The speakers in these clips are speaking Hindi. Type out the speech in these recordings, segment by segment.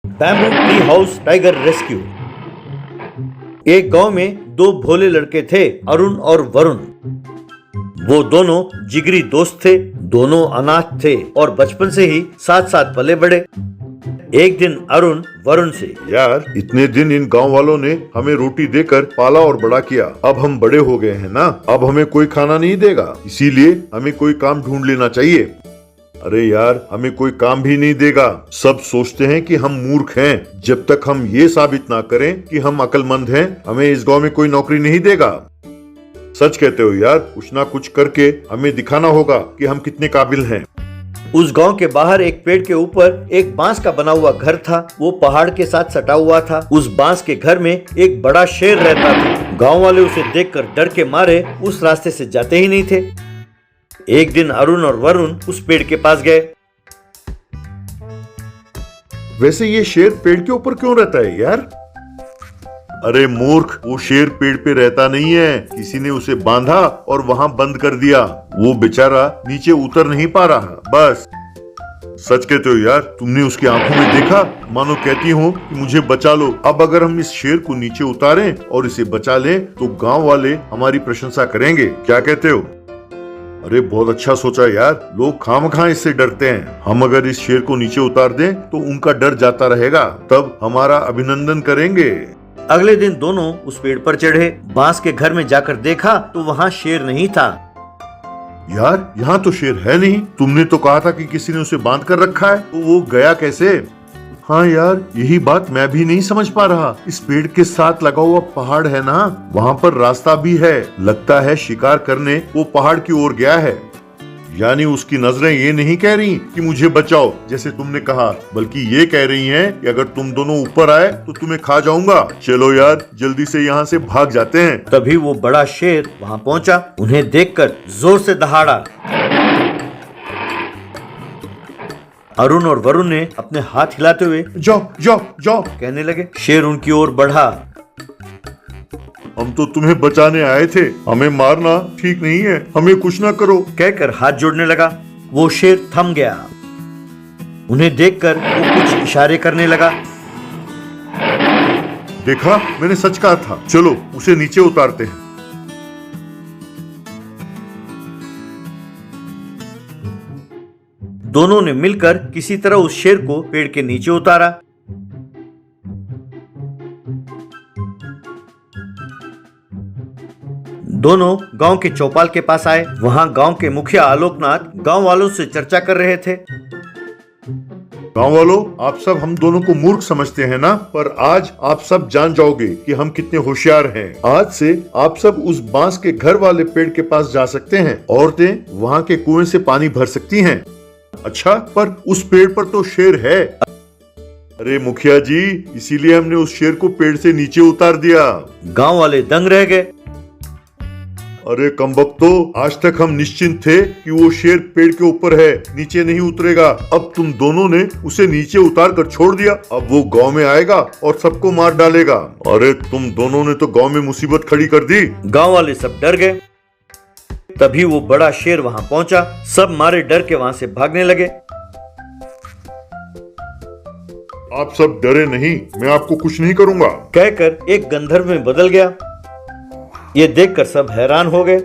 Bamboo tree house tiger rescue. एक गांव में दो भोले लड़के थे, अरुण और वरुण। वो दोनों जिगरी दोस्त थे, दोनों अनाथ थे और बचपन से ही साथ साथ पले बड़े। एक दिन अरुण वरुण से, यार इतने दिन इन गांव वालों ने हमें रोटी देकर पाला और बड़ा किया। अब हम बड़े हो गए हैं ना, अब हमें कोई खाना नहीं देगा, इसीलिए हमें कोई काम ढूंढ लेना चाहिए। अरे यार हमें कोई काम भी नहीं देगा, सब सोचते हैं कि हम मूर्ख हैं। जब तक हम ये साबित ना करें कि हम अक्लमंद हैं, हमें इस गांव में कोई नौकरी नहीं देगा। सच कहते हो यार, कुछ ना कुछ करके हमें दिखाना होगा कि हम कितने काबिल हैं। उस गांव के बाहर एक पेड़ के ऊपर एक बांस का बना हुआ घर था। वो पहाड़ के साथ सटा हुआ था। उस बांस के घर में एक बड़ा शेर रहता था। गांव वाले उसे देखकर डर के मारे उस रास्ते से जाते ही नहीं थे। एक दिन अरुण और वरुण उस पेड़ के पास गए। वैसे ये शेर पेड़ के ऊपर क्यों रहता है यार? अरे मूर्ख, वो शेर पेड़ पे रहता नहीं है, किसी ने उसे बांधा और वहां बंद कर दिया। वो बेचारा नीचे उतर नहीं पा रहा, बस। सच कहते हो यार, तुमने उसकी आंखों में देखा, मानो कहती हो कि मुझे बचा लो। अब अगर हम इस शेर को नीचे उतारें और इसे बचा लें तो गांव वाले हमारी प्रशंसा करेंगे। क्या कहते हो? अरे बहुत अच्छा सोचा यार, लोग खामखा इससे डरते हैं। हम अगर इस शेर को नीचे उतार दें तो उनका डर जाता रहेगा, तब हमारा अभिनंदन करेंगे। अगले दिन दोनों उस पेड़ पर चढ़े। बांस के घर में जाकर देखा तो वहाँ शेर नहीं था। यार यहाँ तो शेर है नहीं, तुमने तो कहा था कि किसी ने उसे बांध कर रखा है, तो वो गया कैसे? हाँ यार, यही बात मैं भी नहीं समझ पा रहा। इस पेड़ के साथ लगा हुआ पहाड़ है ना, वहाँ पर रास्ता भी है। लगता है शिकार करने वो पहाड़ की ओर गया है। यानी उसकी नजरें ये नहीं कह रही कि मुझे बचाओ जैसे तुमने कहा, बल्कि ये कह रही हैं कि अगर तुम दोनों ऊपर आए तो तुम्हें खा जाऊंगा। चलो यार जल्दी से यहाँ से भाग जाते हैं। तभी वो बड़ा शेर वहाँ पहुँचा। उन्हें देखकर जोर से दहाड़ा। अरुण और वरुण ने अपने हाथ हिलाते हुए जाओ जाओ जाओ कहने लगे। शेर उनकी ओर बढ़ा। हम तो तुम्हें बचाने आए थे, हमें मारना ठीक नहीं है, हमें कुछ ना करो, कहकर हाथ जोड़ने लगा। वो शेर थम गया। उन्हें देखकर वो कुछ इशारे करने लगा। देखा, मैंने सच कहा था। चलो उसे नीचे उतारते हैं। दोनों ने मिलकर किसी तरह उस शेर को पेड़ के नीचे उतारा। दोनों गांव के चौपाल के पास आए। वहां गांव के मुखिया आलोकनाथ गांव वालों से चर्चा कर रहे थे। गांव वालों, आप सब हम दोनों को मूर्ख समझते हैं ना, पर आज आप सब जान जाओगे कि हम कितने होशियार हैं। आज से आप सब उस बांस के घर वाले पेड़ के पास जा सकते हैं। औरतें वहां के कुएं से पानी भर सकती हैं। अच्छा, पर उस पेड़ पर तो शेर है। अरे मुखिया जी, इसीलिए हमने उस शेर को पेड़ से नीचे उतार दिया। गांव वाले दंग रह गए। अरे कमबख्तो, आज तक हम निश्चिंत थे कि वो शेर पेड़ के ऊपर है, नीचे नहीं उतरेगा। अब तुम दोनों ने उसे नीचे उतार कर छोड़ दिया। अब वो गांव में आएगा और सबको मार डालेगा। अरे तुम दोनों ने तो गांव में मुसीबत खड़ी कर दी। गांव वाले सब डर गए। तभी वो बड़ा शेर वहां पहुंचा। सब मारे डर के वहां से भागने लगे। आप सब डरे नहीं, मैं आपको कुछ नहीं करूंगा, कहकर एक गंधर्व में बदल गया। ये देखकर सब हैरान हो गए।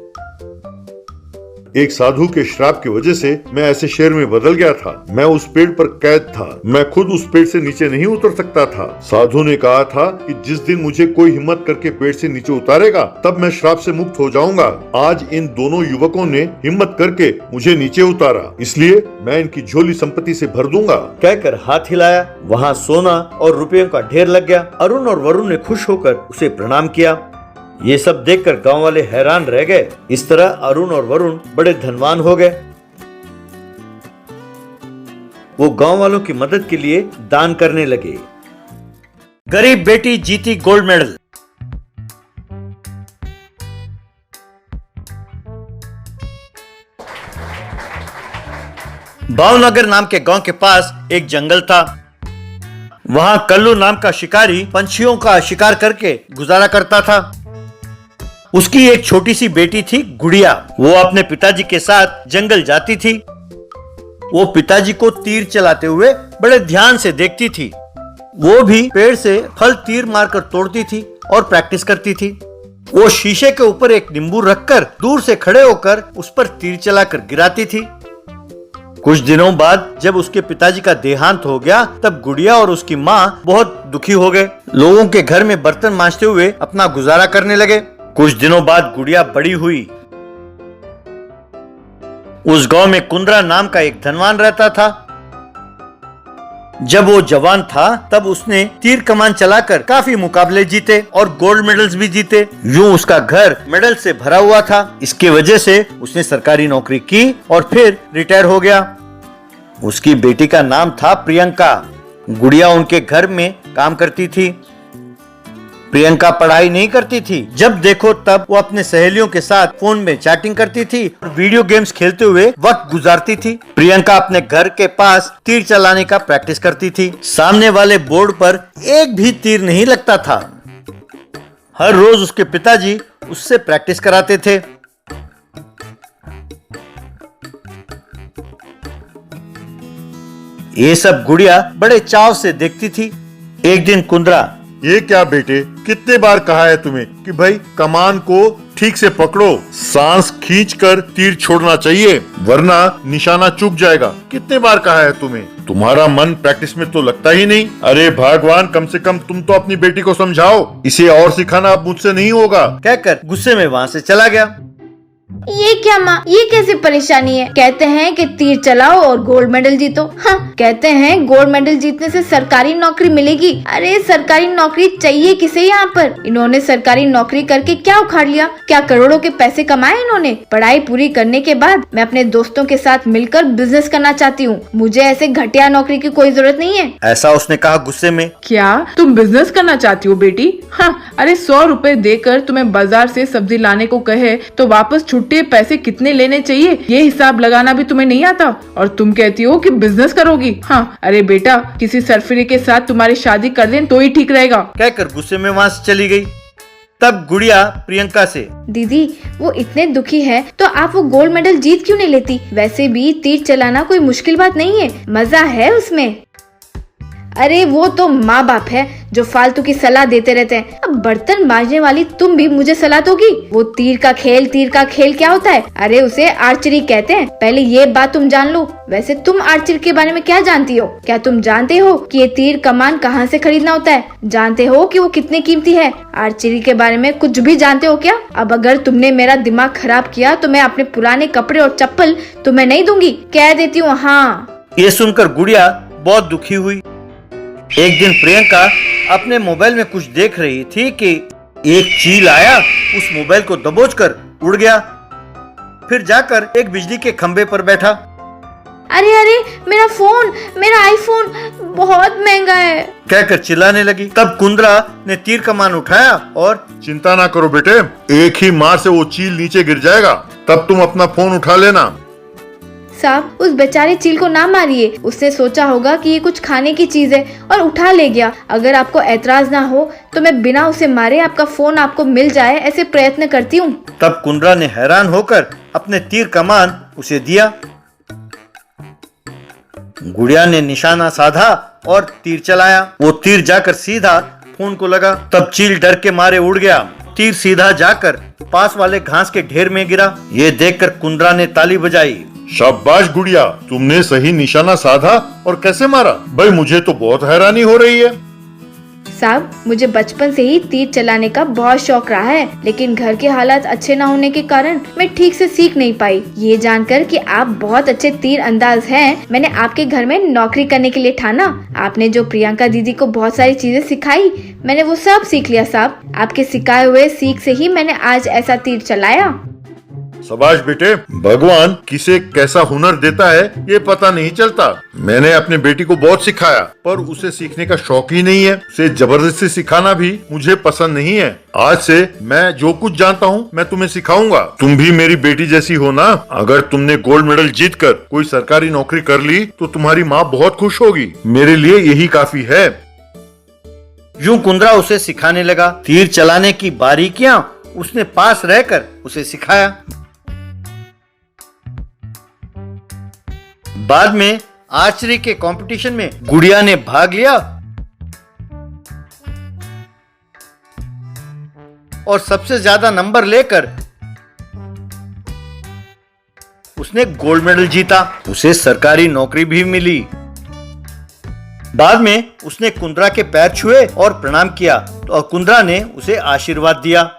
एक साधु के श्राप की वजह से मैं ऐसे शेर में बदल गया था। मैं उस पेड़ पर कैद था, मैं खुद उस पेड़ से नीचे नहीं उतर सकता था। साधु ने कहा था कि जिस दिन मुझे कोई हिम्मत करके पेड़ से नीचे उतारेगा, तब मैं श्राप से मुक्त हो जाऊंगा। आज इन दोनों युवकों ने हिम्मत करके मुझे नीचे उतारा, इसलिए मैं इनकी झोली संपत्ति से भर दूंगा। कहकर हाथ हिलाया। वहाँ सोना और रुपयों का ढेर लग गया। अरुण और वरुण ने खुश होकर उसे प्रणाम किया। ये सब देखकर गांव वाले हैरान रह गए। इस तरह अरुण और वरुण बड़े धनवान हो गए। वो गांव वालों की मदद के लिए दान करने लगे। गरीब बेटी जीती गोल्ड मेडल। भावनगर नाम के गांव के पास एक जंगल था। वहां कल्लू नाम का शिकारी पंछियों का शिकार करके गुजारा करता था। उसकी एक छोटी सी बेटी थी गुड़िया। वो अपने पिताजी के साथ जंगल जाती थी। वो पिताजी को तीर चलाते हुए बड़े ध्यान से देखती थी। वो भी पेड़ से फल तीर मारकर तोड़ती थी और प्रैक्टिस करती थी। वो शीशे के ऊपर एक नींबू रखकर दूर से खड़े होकर उस पर तीर चलाकर गिराती थी। कुछ दिनों बाद जब उसके पिताजी का देहांत हो गया तब गुड़िया और उसकी माँ बहुत दुखी हो गए। लोगों के घर में बर्तन मांजते हुए अपना गुजारा करने लगे। कुछ दिनों बाद गुड़िया बड़ी हुई। उस गांव में कुंद्रा नाम का एक धनवान रहता था। जब वो जवान था तब उसने तीर कमान चलाकर काफी मुकाबले जीते और गोल्ड मेडल्स भी जीते। यूं उसका घर मेडल से भरा हुआ था। इसके वजह से उसने सरकारी नौकरी की और फिर रिटायर हो गया। उसकी बेटी का नाम था प्रियंका। गुड़िया उनके घर में काम करती थी। प्रियंका पढ़ाई नहीं करती थी। जब देखो तब वो अपने सहेलियों के साथ फोन में चैटिंग करती थी और वीडियो गेम्स खेलते हुए वक्त गुजारती थी। प्रियंका अपने घर के पास तीर चलाने का प्रैक्टिस करती थी। सामने वाले बोर्ड पर एक भी तीर नहीं लगता था। हर रोज उसके पिताजी उससे प्रैक्टिस कराते थे। ये सब गुड़िया बड़े चाव से देखती थी। एक दिन कुंद्रा, ये क्या बेटे, कितने बार कहा है तुम्हें कि भाई कमान को ठीक से पकड़ो, सांस खींचकर तीर छोड़ना चाहिए वरना निशाना चूक जाएगा। कितने बार कहा है तुम्हें? तुम्हारा मन प्रैक्टिस में तो लगता ही नहीं। अरे भगवान, कम से कम तुम तो अपनी बेटी को समझाओ। इसे और सिखाना अब मुझसे नहीं होगा। कहकर गुस्से में वहाँ से चला गया। ये क्या माँ, ये कैसी परेशानी है? कहते हैं कि तीर चलाओ और गोल्ड मेडल जीतो। हाँ, कहते हैं गोल्ड मेडल जीतने से सरकारी नौकरी मिलेगी। अरे सरकारी नौकरी चाहिए किसे यहाँ पर? इन्होंने सरकारी नौकरी करके क्या उखाड़ लिया? क्या करोड़ों के पैसे कमाए इन्होंने? पढ़ाई पूरी करने के बाद मैं अपने दोस्तों के साथ मिलकर बिजनेस करना चाहती हूँ। मुझे ऐसे घटिया नौकरी की कोई जरूरत नहीं है। ऐसा उसने कहा गुस्से में। क्या तुम बिजनेस करना चाहती हो बेटी? हाँ, अरे 100 रुपए देकर तुम्हें बाजार से सब्जी लाने को कहे तो वापस छुट्टे पैसे कितने लेने चाहिए ये हिसाब लगाना भी तुम्हें नहीं आता और तुम कहती हो कि बिजनेस करोगी। हाँ, अरे बेटा, किसी सरफिरे के साथ तुम्हारी शादी कर दें तो ही ठीक रहेगा। कहकर गुस्से में वहाँ से चली गई। तब गुड़िया प्रियंका से, दीदी वो इतने दुखी है तो आप वो गोल्ड मेडल जीत क्यों नहीं लेती? वैसे भी तीर चलाना कोई मुश्किल बात नहीं है, मजा है उसमें। अरे वो तो माँ बाप है जो फालतू की सलाह देते रहते हैं। अब बर्तन मांजने वाली तुम भी मुझे सलाह दोगी? वो तीर का खेल क्या होता है? अरे उसे आर्चरी कहते हैं। पहले ये बात तुम जान लो। वैसे तुम आर्चरी के बारे में क्या जानती हो? क्या तुम जानते हो कि ये तीर कमान कहाँ से खरीदना होता है? जानते हो कि वो कितने कीमती है? आर्चरी के बारे में कुछ भी जानते हो क्या? अब अगर तुमने मेरा दिमाग खराब किया तो मैं अपने पुराने कपड़े और चप्पल तुम्हें नहीं दूंगी, कह देती हूँ। हाँ। ये सुनकर गुड़िया बहुत दुखी हुई। एक दिन प्रियंका अपने मोबाइल में कुछ देख रही थी कि एक चील आया, उस मोबाइल को दबोचकर उड़ गया, फिर जाकर एक बिजली के खंबे पर बैठा। अरे अरे, मेरा फोन, मेरा आईफोन बहुत महंगा है, कहकर चिल्लाने लगी। तब कुंद्रा ने तीर कमान उठाया और, चिंता ना करो बेटे, एक ही मार से वो चील नीचे गिर जाएगा, तब तुम अपना फोन उठा लेना। साहब उस बेचारे चील को ना मारिए। उसने सोचा होगा कि ये कुछ खाने की चीज है और उठा ले गया। अगर आपको ऐतराज ना हो तो मैं बिना उसे मारे आपका फोन आपको मिल जाए ऐसे प्रयत्न करती हूँ। तब कुंद्रा ने हैरान होकर अपने तीर कमान उसे दिया। गुड़िया ने निशाना साधा और तीर चलाया। वो तीर जाकर सीधा फोन को लगा। तब चील डर के मारे उड़ गया। तीर सीधा जाकर पास वाले घास के ढेर में गिरा। ये देखकर कुंद्रा ने ताली बजाई। शाबाश गुड़िया, तुमने सही निशाना साधा और कैसे मारा? भाई मुझे तो बहुत हैरानी हो रही है। साहब मुझे बचपन से ही तीर चलाने का बहुत शौक रहा है, लेकिन घर के हालात अच्छे न होने के कारण मैं ठीक से सीख नहीं पाई। ये जानकर कि आप बहुत अच्छे तीर अंदाज हैं, मैंने आपके घर में नौकरी करने के लिए ठाना। आपने जो प्रियंका दीदी को बहुत सारी चीजें सिखाई, मैंने वो सब सीख लिया साहब। आपके सिखाए हुए सीख से ही मैंने आज ऐसा तीर चलाया। शाबाश बेटे, भगवान किसे कैसा हुनर देता है ये पता नहीं चलता। मैंने अपने बेटी को बहुत सिखाया पर उसे सीखने का शौक ही नहीं है। उसे जबरदस्ती सिखाना भी मुझे पसंद नहीं है। आज से मैं जो कुछ जानता हूँ मैं तुम्हें सिखाऊंगा। तुम भी मेरी बेटी जैसी हो ना। अगर तुमने गोल्ड मेडल जीतकर कोई सरकारी नौकरी कर ली तो तुम्हारी माँ बहुत खुश होगी। मेरे लिए यही काफी है। यूं कुंद्रा उसे सिखाने लगा। तीर चलाने की बारीकियां उसने पास रहकर उसे सिखाया। बाद में आर्चरी के कंपटीशन में गुड़िया ने भाग लिया और सबसे ज्यादा नंबर लेकर उसने गोल्ड मेडल जीता। उसे सरकारी नौकरी भी मिली। बाद में उसने कुंद्रा के पैर छुए और प्रणाम किया, तो कुंद्रा ने उसे आशीर्वाद दिया।